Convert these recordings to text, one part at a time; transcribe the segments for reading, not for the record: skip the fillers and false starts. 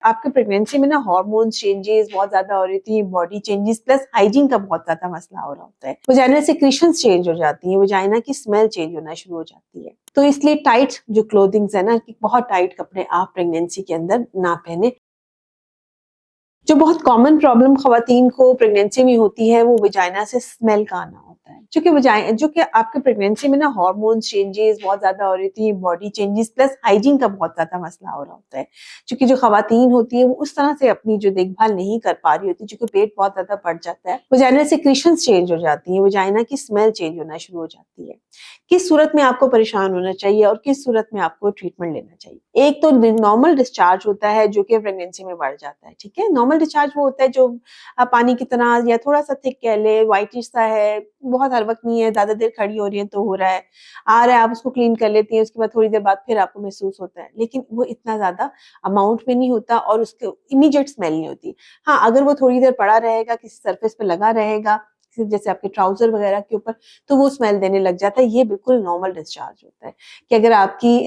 आपके प्रेगनेंसी में ना हार्मोन चेंजेस बहुत ज्यादा हो रही थी, बॉडी चेंजेस प्लस हाइजीन का बहुत ज्यादा मसला हो रहा होता है। वजाइना सिक्रीशंस चेंज हो जाती है, वजाइना की स्मेल चेंज होना शुरू हो जाती है। तो इसलिए टाइट जो क्लोथिंग्स है ना, कि बहुत टाइट कपड़े आप प्रेगनेंसी के अंदर ना पहने। जो बहुत कॉमन प्रॉब्लम खवातीन को प्रेगनेंसी में होती है वो वजाइना से स्मेल का आना होता है। जो कि आपके प्रेगनेंसी में ना हार्मोन चेंजेस बहुत ज्यादा हो रही थी, बॉडी चेंजेस प्लस हाइजीन का बहुत ज्यादा मसला हो रहा होता है। क्योंकि जो खवातीन होती है वो उस तरह से अपनी जो देखभाल नहीं कर पा रही होती, क्योंकि पेट बहुत ज्यादा बढ़ जाता है, वजाइना सिक्रीशंस चेंज हो जाती है, वजाइना की स्मेल चेंज होना शुरू हो जाती है। किस सूरत में आपको परेशान होना चाहिए और किस सूरत में आपको ट्रीटमेंट लेना चाहिए? एक तो नॉर्मल डिस्चार्ज होता है जो कि प्रेगनेंसी में बढ़ जाता है, ठीक है। नॉर्मल डिस्चार्ज वो होता है जो पानी की तरह या थोड़ा सा थिक कह ले, व्हाइटिश सा है, बहुत हर वक्त नहीं है, ज्यादा देर खड़ी हो रही है तो हो रहा है, आ रहा है, आप उसको क्लीन कर लेती हैं, उसके बाद थोड़ी देर बाद फिर आपको महसूस होता है, लेकिन वो इतना ज्यादा अमाउंट में नहीं होता और उसके इमीडिएट स्मेल नहीं होती। हाँ, अगर वो थोड़ी देर पड़ा रहेगा, किसी सरफेस पे लगा रहेगा, जैसे आपके ट्राउजर वगैरह के ऊपर, तो वो स्मेल देने लग जाता है। ये बिल्कुल नॉर्मल डिस्चार्ज होता है कि अगर आपकी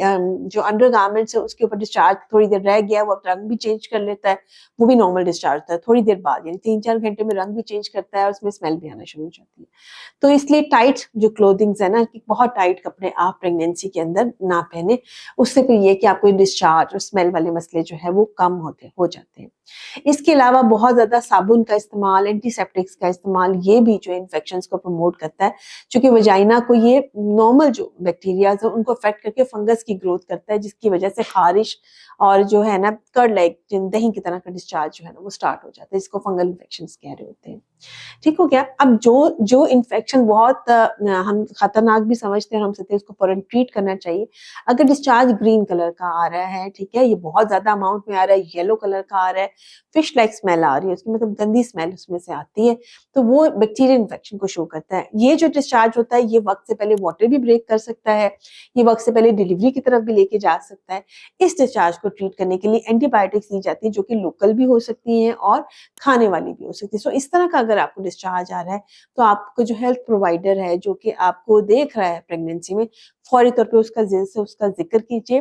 जो अंडरगारमेंट्स है उसके ऊपर डिस्चार्ज थोड़ी देर रह गया, वो रंग भी चेंज कर लेता है, वो भी नॉर्मल डिस्चार्ज होता है। थोड़ी देर बाद यानी 3-4 घंटे में रंग भी चेंज करता है और उसमें स्मेल भी आना शुरू हो जाती है। तो इसलिए टाइट जो क्लोथिंग्स है ना, कि बहुत टाइट कपड़े आप प्रेगनेंसी के अंदर ना पहने। उससे फिर ये कि आपको डिस्चार्ज और स्मेल वाले मसले जो है वो कम हो जाते हैं। इसके अलावा बहुत ज्यादा साबुन का इस्तेमाल, एंटीसेप्टिक्स का इस्तेमाल, ये भी जो इन्फेक्शंस को प्रमोट करता है, क्योंकि वजाइना को ये नॉर्मल जो बैक्टीरियाज है उनको अफेक्ट करके फंगस की ग्रोथ करता है, जिसकी वजह से खारिश और जो है ना कर्ड लाइक दही की तरह का डिस्चार्ज जो है ना वो स्टार्ट हो जाता है। इसको फंगल इन्फेक्शंस कह रहे होते हैं। ठीक हो गया। अब जो जो इन्फेक्शन बहुत हम खतरनाक भी समझते हैं, हम सोचते हैं उसको फौरन ट्रीट करना चाहिए। अगर डिस्चार्ज ग्रीन कलर का आ रहा है, ठीक है, ये बहुत ज्यादा अमाउंट में आ रहा है, येलो कलर का आ रहा है, फिश लाइक स्मेल आ रही है, उसकी मतलब गंदी स्मेल उसमें से आती है, तो वो बैक्टीरियल इन्फेक्शन को शो करता है। ये जो डिस्चार्ज होता है ये वक्त से पहले वाटर भी ब्रेक कर सकता है, ये वक्त से पहले डिलीवरी की तरफ भी लेके जा सकता है। इस डिस्चार्ज को ट्रीट करने के लिए एंटीबायोटिक्स दी जाती है, जो कि लोकल भी हो सकती हैं और खाने वाली भी हो सकती है। सो इस तरह का अगर आपको डिस्चार्ज आ रहा है तो आपको जो हेल्थ प्रोवाइडर है जो कि आपको देख रहा है प्रेगनेंसी में, फौरी तौर पे उसका जिक्र कीजिए।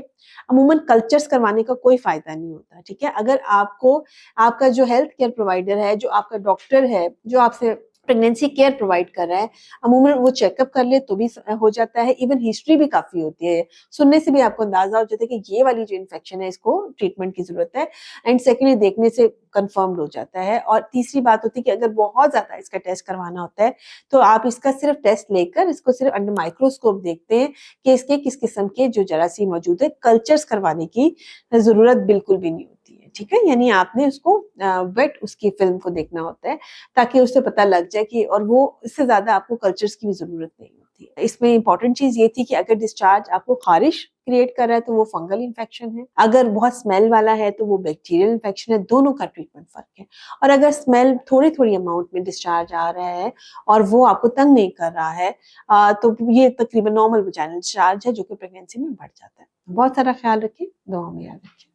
अमूमन कल्चर्स करवाने का कोई फायदा नहीं होता, ठीक है। अगर आपको आपका जो हेल्थ केयर प्रोवाइडर है, जो आपका डॉक्टर है, जो आपसे प्रेगनेंसी केयर प्रोवाइड कर रहा है, अमूमन वो चेकअप कर ले तो भी हो जाता है। इवन हिस्ट्री भी काफी होती है, सुनने से भी आपको अंदाजा हो जाता है कि ये वाली जो इन्फेक्शन है इसको ट्रीटमेंट की जरूरत है। एंड सेकेंडली देखने से कंफर्म्ड हो जाता है। और तीसरी बात होती है कि अगर बहुत ज्यादा इसका टेस्ट करवाना होता है तो आप इसका सिर्फ टेस्ट लेकर इसको सिर्फ अंडर माइक्रोस्कोप देखते हैं कि इसके किस किस्म के जो जरासीम मौजूद है। कल्चर्स करवाने की जरूरत बिल्कुल भी नहीं होती है, ठीक है। यानी आपने उसको वेट उसकी फिल्म को देखना होता है ताकि उससे पता लग जाए कि, और वो इससे ज्यादा आपको कल्चर्स की भी जरूरत नहीं होती है। इसमें इंपॉर्टेंट चीज ये थी कि अगर डिस्चार्ज आपको खारिश क्रिएट कर रहा है तो वो फंगल इन्फेक्शन है, अगर बहुत स्मेल वाला है तो वो बैक्टीरियल इन्फेक्शन है। दोनों का ट्रीटमेंट फर्क है। और अगर स्मेल थोड़ी थोड़ी अमाउंट में डिस्चार्ज आ रहा है और वो आपको तंग नहीं कर रहा है, तो ये तकरीबन नॉर्मल वजाइनल डिस्चार्ज है जो कि प्रेगनेंसी में बढ़ जाता है। बहुत सारा ख्याल रखिए, दुआ में याद रखिए।